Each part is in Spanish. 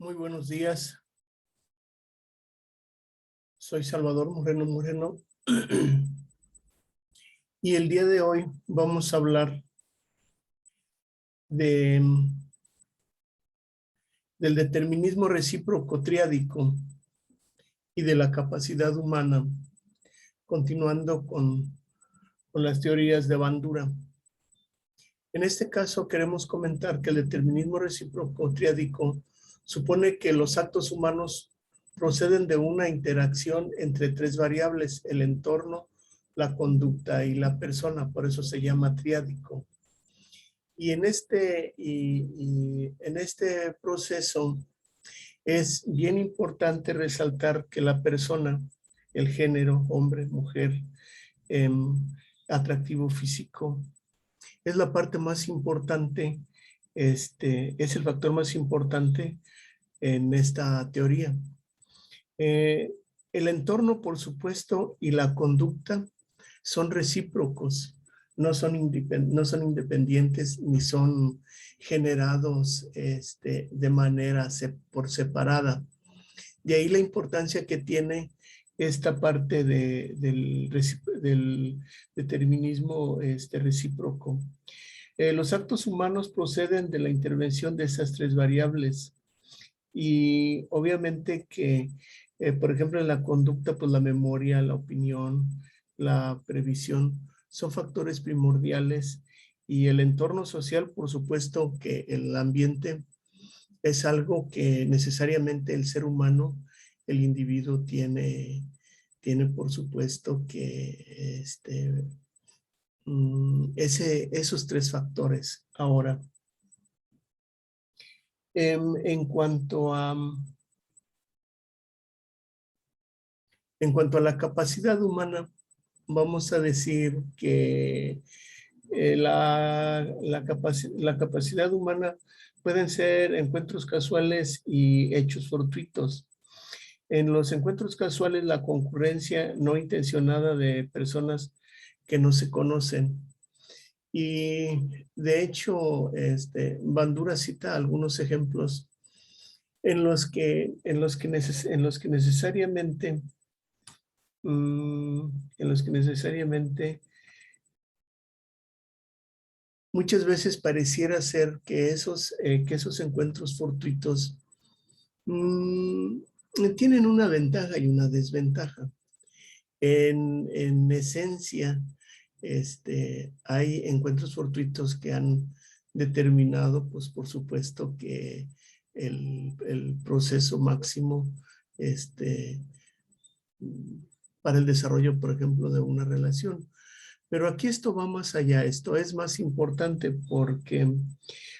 Muy buenos días. Soy Salvador Moreno y el día de hoy vamos a hablar de, del determinismo recíproco triádico y de la capacidad humana, continuando con las teorías de Bandura. En este caso queremos comentar que el determinismo recíproco triádico supone que los actos humanos proceden de una interacción entre tres variables: el entorno, la conducta y la persona. Por eso se llama triádico. Y en este proceso es bien importante resaltar que la persona, el género, hombre, mujer, atractivo físico, es la parte más importante, es el factor más importante en esta teoría. El entorno, por supuesto, y la conducta son recíprocos, no son independientes ni son generados de manera por separada. De ahí la importancia que tiene esta parte del determinismo recíproco. Los actos humanos proceden de la intervención de esas tres variables y obviamente que, por ejemplo, en la conducta, pues la memoria, la opinión, la previsión son factores primordiales, y el entorno social, por supuesto que el ambiente es algo que necesariamente el ser humano, el individuo tiene por supuesto que esos tres factores. Ahora, en cuanto a la capacidad humana, vamos a decir que la capacidad humana pueden ser encuentros casuales y hechos fortuitos. En los encuentros casuales, la concurrencia no intencionada de personas que no se conocen. Y de hecho, Bandura cita algunos ejemplos en los que necesariamente muchas veces pareciera ser que esos encuentros fortuitos tienen una ventaja y una desventaja. En esencia, hay encuentros fortuitos que han determinado, pues por supuesto, que el proceso máximo para el desarrollo, por ejemplo, de una relación. Pero aquí esto va más allá, esto es más importante, porque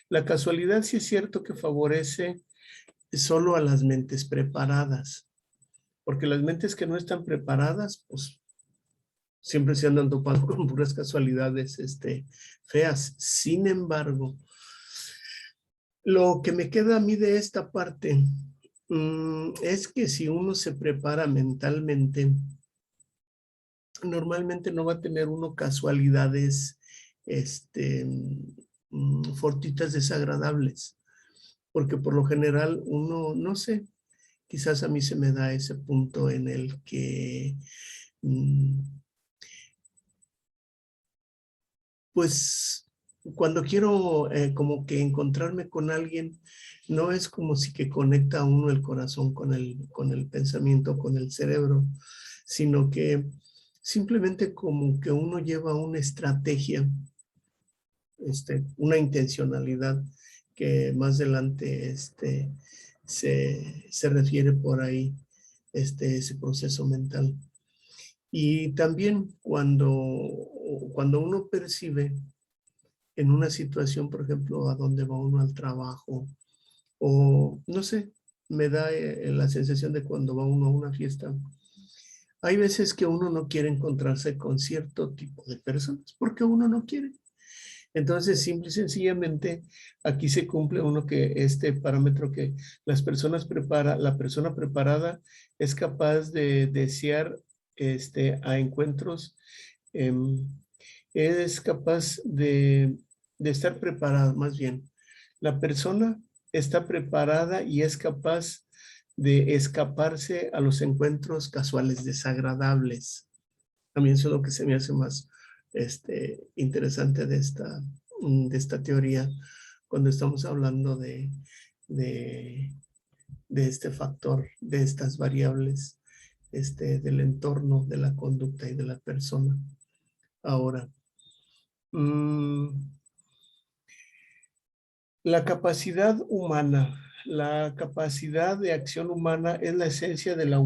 la casualidad sí es cierto que favorece solo a las mentes preparadas, porque las mentes que no están preparadas, pues siempre se andan topando con puras casualidades feas. Sin embargo, lo que me queda a mí de esta parte es que si uno se prepara mentalmente, normalmente no va a tener uno casualidades fortuitas desagradables, porque por lo general uno, no sé, quizás a mí se me da ese punto en el que pues cuando quiero como que encontrarme con alguien, no es como si que conecta a uno el corazón con el pensamiento, con el cerebro, sino que simplemente como que uno lleva una estrategia, una intencionalidad que más adelante se refiere por ahí, ese proceso mental. Y también cuando uno percibe en una situación, por ejemplo, a dónde va uno al trabajo, o no sé, me da la sensación de cuando va uno a una fiesta. Hay veces que uno no quiere encontrarse con cierto tipo de personas, porque uno no quiere. Entonces, simple y sencillamente, aquí se cumple uno que este parámetro que la persona preparada es capaz de desear a encuentros, es capaz de estar preparado, más bien. La persona está preparada y es capaz de escaparse a los encuentros casuales desagradables. A mí eso es lo que se me hace más interesante de esta teoría cuando estamos hablando de este factor, de estas variables, del entorno, de la conducta y de la persona. Ahora, la capacidad humana, la capacidad de acción humana es la esencia de la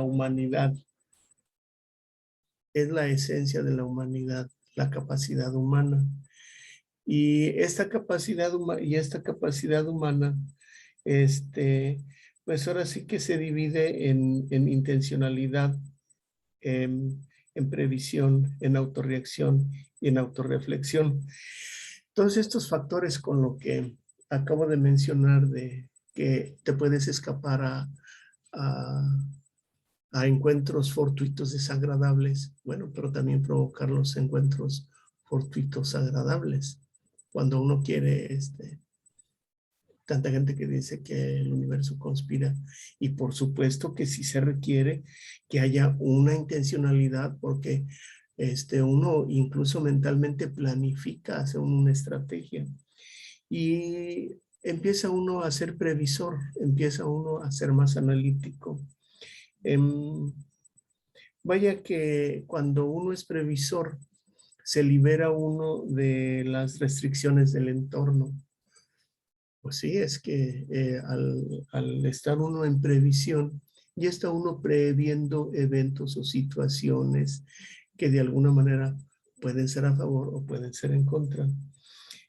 humanidad. Es la esencia de la humanidad, la capacidad humana. Y esta capacidad humana, pues ahora sí que se divide en intencionalidad, en previsión, en autorreacción y en autorreflexión. Todos estos factores con lo que acabo de mencionar de que te puedes escapar a encuentros fortuitos desagradables, bueno, pero también provocar los encuentros fortuitos agradables. Cuando uno quiere, tanta gente que dice que el universo conspira, y por supuesto que sí se requiere que haya una intencionalidad, porque uno incluso mentalmente planifica, hace una estrategia, y empieza uno a ser previsor, empieza uno a ser más analítico. Vaya que cuando uno es previsor, se libera uno de las restricciones del entorno. Pues sí, es que al estar uno en previsión, ya está uno previendo eventos o situaciones que de alguna manera pueden ser a favor o pueden ser en contra.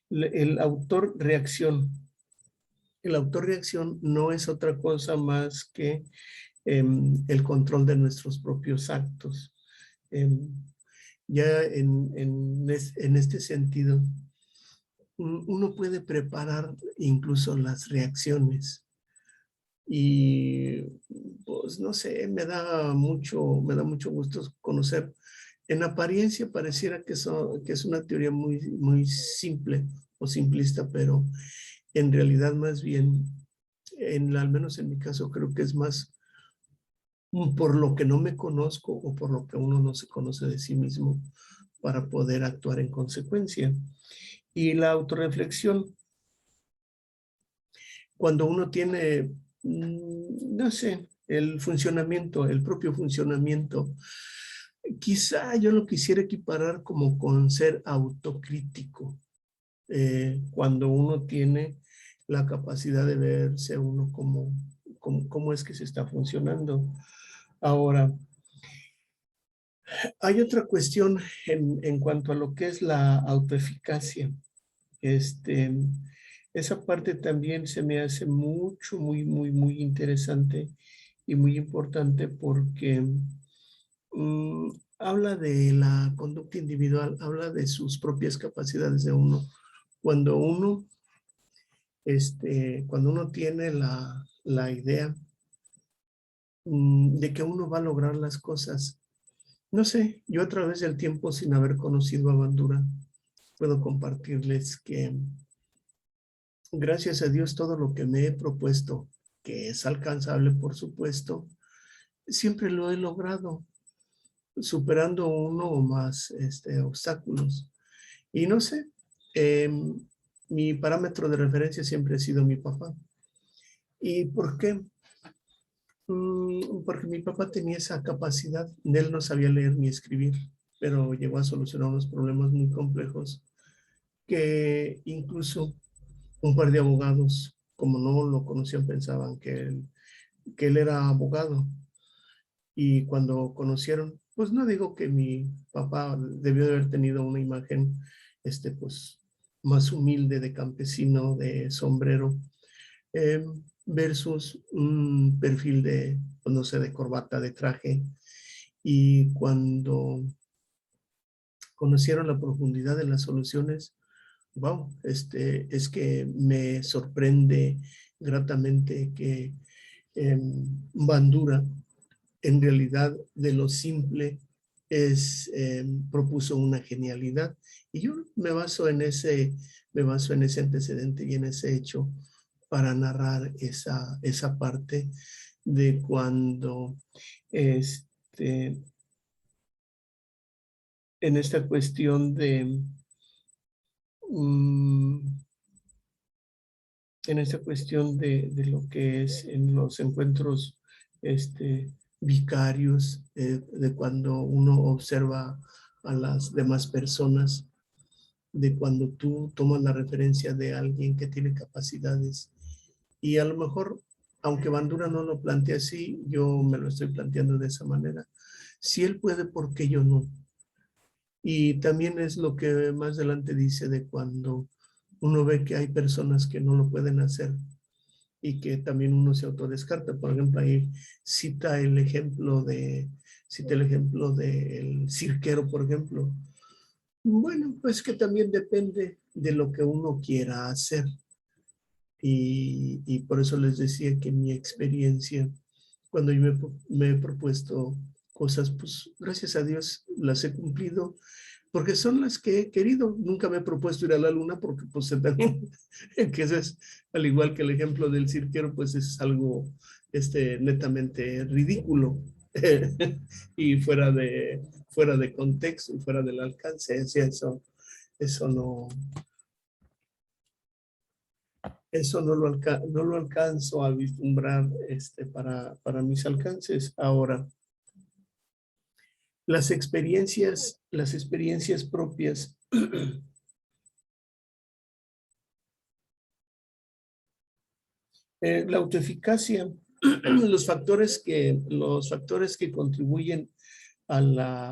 El autor reacción. El autor reacción no es otra cosa más que el control de nuestros propios actos. Ya en este sentido, uno puede preparar incluso las reacciones. Y pues no sé, me da mucho gusto conocer. En apariencia pareciera que es una teoría muy, muy simple o simplista, pero en realidad más bien, al menos en mi caso, creo que es más por lo que no me conozco o por lo que uno no se conoce de sí mismo para poder actuar en consecuencia. Y la autorreflexión, cuando uno tiene, no sé, el propio funcionamiento, quizá yo lo quisiera equiparar como con ser autocrítico, cuando uno tiene la capacidad de verse uno cómo es que se está funcionando. Ahora, hay otra cuestión en cuanto a lo que es la autoeficacia. Esa parte también se me hace muy, muy, muy interesante y muy importante porque habla de la conducta individual, habla de sus propias capacidades de uno. Cuando uno, cuando uno tiene la idea de que uno va a lograr las cosas. No sé, yo a través del tiempo, sin haber conocido a Bandura, puedo compartirles que gracias a Dios todo lo que me he propuesto, que es alcanzable por supuesto, siempre lo he logrado, superando uno o más obstáculos. Y no sé, mi parámetro de referencia siempre ha sido mi papá. ¿Y por qué? Porque mi papá tenía esa capacidad. Él no sabía leer ni escribir, pero llegó a solucionar unos problemas muy complejos que incluso un par de abogados, como no lo conocían, pensaban que él era abogado. Y cuando conocieron, pues no digo que mi papá debió de haber tenido una imagen, pues más humilde de campesino, de sombrero, versus un perfil de, pues, no sé, de corbata, de traje. Y cuando conocieron la profundidad de las soluciones, wow, es que me sorprende gratamente que Bandura, en realidad, de lo simple, propuso una genialidad. Y yo me baso en ese antecedente y en ese hecho para narrar esa parte de cuando en esta cuestión de en esta cuestión de lo que es en los encuentros vicarios, de cuando uno observa a las demás personas, de cuando tú tomas la referencia de alguien que tiene capacidades. Y a lo mejor, aunque Bandura no lo plantea así, yo me lo estoy planteando de esa manera. Si él puede, ¿por qué yo no? Y también es lo que más adelante dice de cuando uno ve que hay personas que no lo pueden hacer y que también uno se autodescarta. Por ejemplo, ahí cita el ejemplo del cirquero, por ejemplo. Bueno, pues que también depende de lo que uno quiera hacer. Y por eso les decía que mi experiencia, cuando yo me he propuesto cosas, pues gracias a Dios las he cumplido, porque son las que he querido. Nunca me he propuesto ir a la luna porque pues también, que eso es, al igual que el ejemplo del cirquero, pues es algo netamente ridículo y fuera de contexto y fuera del alcance. Eso no, eso no lo alcanzo a vislumbrar para mis alcances. Ahora, las experiencias propias. La autoeficacia, los factores que contribuyen a la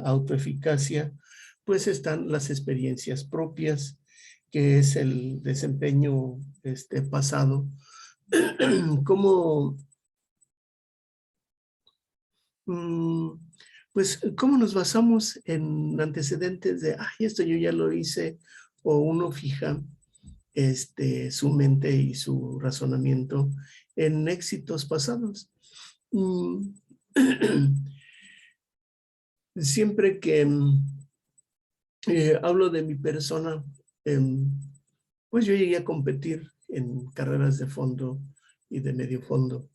autoeficacia, pues están las experiencias propias, que es el desempeño pasado. ¿Cómo, pues, cómo nos basamos en antecedentes de, ay, esto yo ya lo hice, o uno fija su mente y su razonamiento en éxitos pasados? Siempre que hablo de mi persona, pues yo llegué a competir en carreras de fondo y de medio fondo.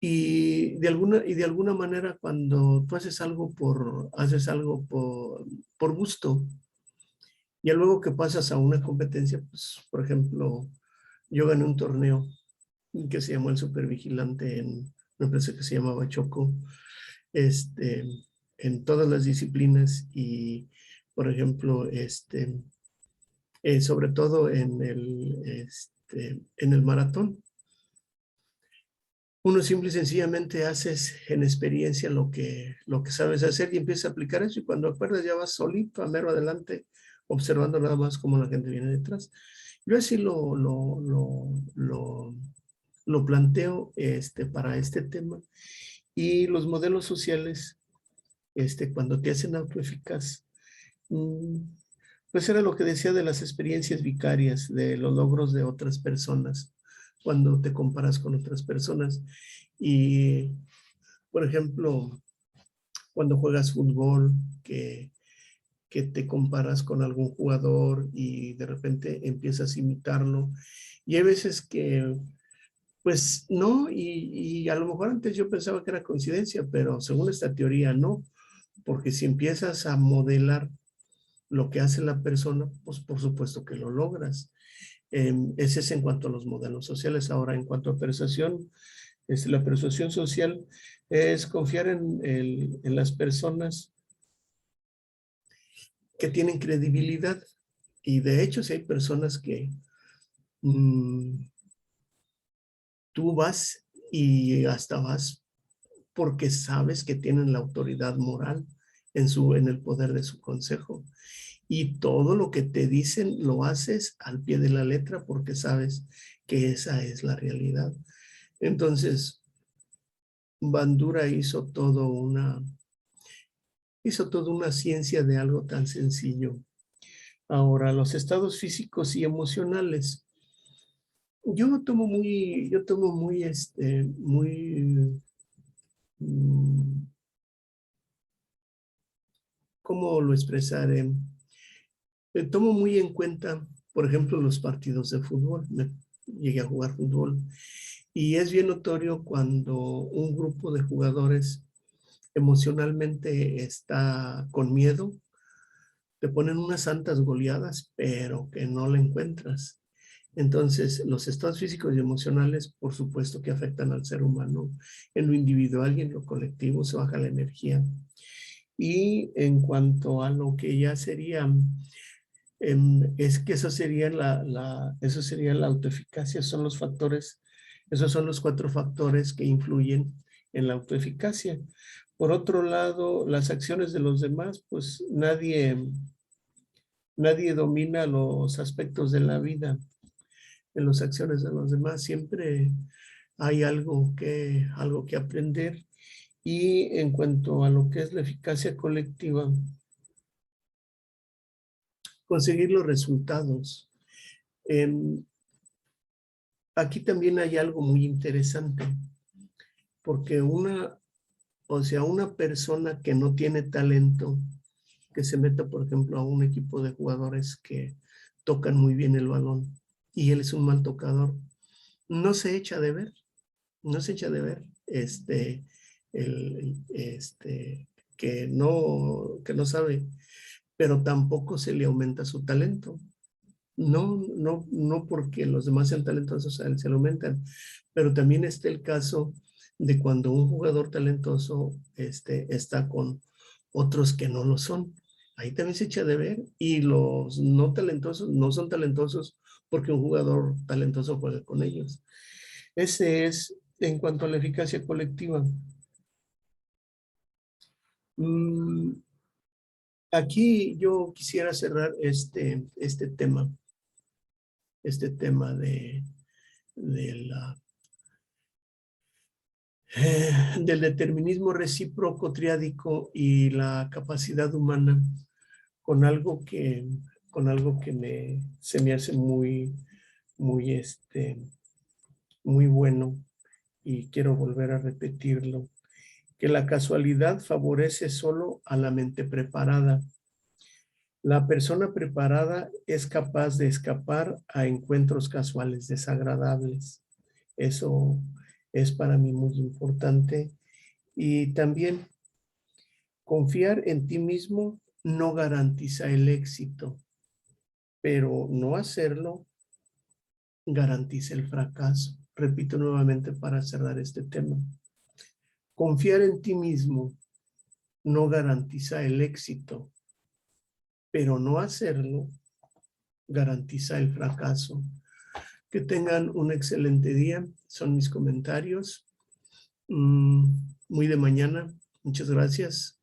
Y de alguna manera, cuando tú haces algo por gusto, ya luego que pasas a una competencia, pues, por ejemplo, yo gané un torneo que se llamó el Supervigilante en una empresa que se llamaba Choco, en todas las disciplinas y, por ejemplo, sobre todo en el maratón. Uno simple y sencillamente haces en experiencia lo que sabes hacer y empiezas a aplicar eso, y cuando acuerdas ya vas solito a mero adelante, observando nada más cómo la gente viene detrás. Yo así lo planteo para este tema. Y los modelos sociales, cuando te hacen autoeficaz, pues era lo que decía de las experiencias vicarias, de los logros de otras personas, cuando te comparas con otras personas. Y, por ejemplo, cuando juegas fútbol, que te comparas con algún jugador y de repente empiezas a imitarlo. Y hay veces que, pues no, y a lo mejor antes yo pensaba que era coincidencia, pero según esta teoría no, porque si empiezas a modelar lo que hace la persona, pues por supuesto que lo logras. Ese es en cuanto a los modelos sociales. Ahora, en cuanto a persuasión, la persuasión social es confiar en las personas que tienen credibilidad. Y de hecho, si hay personas que tú vas y hasta vas porque sabes que tienen la autoridad moral en el poder de su consejo. Y todo lo que te dicen lo haces al pie de la letra porque sabes que esa es la realidad. Entonces, Bandura hizo toda una ciencia de algo tan sencillo. Ahora, los estados físicos y emocionales. Yo tomo muy, ¿cómo lo expresaré? Tomo muy en cuenta, por ejemplo, los partidos de fútbol. llegué a jugar fútbol. Y es bien notorio cuando un grupo de jugadores emocionalmente está con miedo, te ponen unas santas goleadas, pero que no la encuentras. Entonces, los estados físicos y emocionales, por supuesto que afectan al ser humano en lo individual y en lo colectivo, se baja la energía. Y en cuanto a lo que ya sería, es que eso sería eso sería la autoeficacia, son los factores, esos son los 4 factores que influyen en la autoeficacia. Por otro lado, las acciones de los demás, pues nadie domina los aspectos de la vida. En las acciones de los demás siempre hay algo que aprender. Y en cuanto a lo que es la eficacia colectiva, conseguir los resultados. Aquí también hay algo muy interesante, porque una persona que no tiene talento, que se meta, por ejemplo, a un equipo de jugadores que tocan muy bien el balón y él es un mal tocador, no se echa de ver, no se echa de ver, que no sabe, pero tampoco se le aumenta su talento. No porque los demás sean talentosos, a él se lo aumentan, pero también está el caso de cuando un jugador talentoso está con otros que no lo son. Ahí también se echa de ver y los no talentosos no son talentosos porque un jugador talentoso juega con ellos. Ese es en cuanto a la eficacia colectiva. Aquí yo quisiera cerrar este tema de del determinismo recíproco triádico y la capacidad humana con algo que, se me hace muy, muy bueno y quiero volver a repetirlo, que la casualidad favorece solo a la mente preparada. La persona preparada es capaz de escapar a encuentros casuales desagradables. Eso es para mí muy importante. Y también confiar en ti mismo no garantiza el éxito, pero no hacerlo garantiza el fracaso. Repito nuevamente para cerrar este tema. Confiar en ti mismo no garantiza el éxito, pero no hacerlo garantiza el fracaso. Que tengan un excelente día. Son mis comentarios. Muy de mañana. Muchas gracias.